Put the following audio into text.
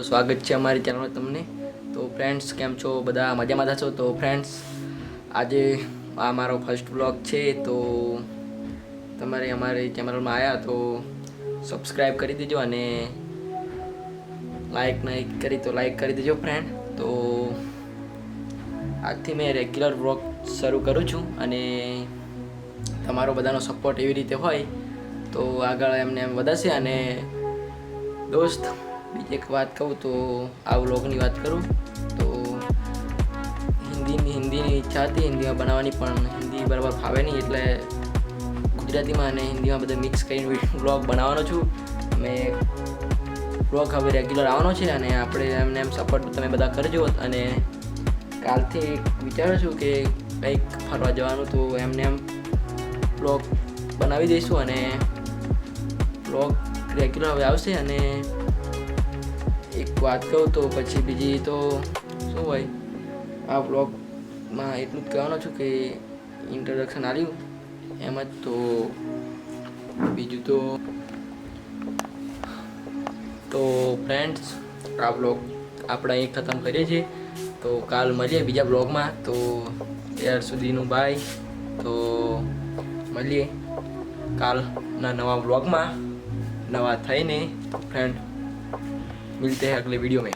સ્વાગત છે અમારી ચેનલ તમને। તો ફ્રેન્ડ્સ કેમ છો બધા મજામાં છો? તો ફ્રેન્ડ્સ આજે આ મારો ફર્સ્ટ વ્લોગ છે, તો તમારે અમારી ચેનલમાં આવ્યા તો સબસ્ક્રાઈબ કરી દેજો અને લાઈક નહીં કરી તો લાઈક કરી દેજો ફ્રેન્ડ। તો આજથી મેં રેગ્યુલર વ્લોગ શરૂ કરું છું અને તમારો બધાનો સપોર્ટ એવી રીતે હોય તો આગળ એમને એમ વધશે। અને દોસ્ત બીજી એક વાત કહું તો આ વ્લોગની વાત કરું તો હિન્દીની ઈચ્છા હતી હિન્દીમાં બનાવવાની, પણ હિન્દી બરાબર ફાવે નહીં એટલે ગુજરાતીમાં અને હિન્દીમાં બધા મિક્સ કરીને વ્લોગ બનાવવાનો છું। મેં વ્લોગ હવે રેગ્યુલર આવવાનો છે અને આપણે એમને એમ સપોર્ટ તમે બધા કરજો। અને કાલથી વિચારું છું કે કંઈક ફરવા જવાનું, તો એમને એમ વ્લોગ બનાવી દઈશું અને વ્લોગ રેગ્યુલર હવે આવશે। અને એક વાત કહું તો પછી બીજી તો શું હોય, આ વ્લોગમાં એટલું જ કહેવાનું છું કે ઇન્ટ્રોડક્શન આવ્યું એમ જ। તો બીજું તો ફ્રેન્ડ્સ આ વ્લોગ આપણે અહીં ખતમ કરીએ છીએ, તો કાલ મળીએ બીજા વ્લોગમાં। તો ત્યાર સુધીનું બાય। તો મળીએ કાલના नवा व्लॉग में नवा थईने फ्रेंड मिलते हैं अगले वीडियो में।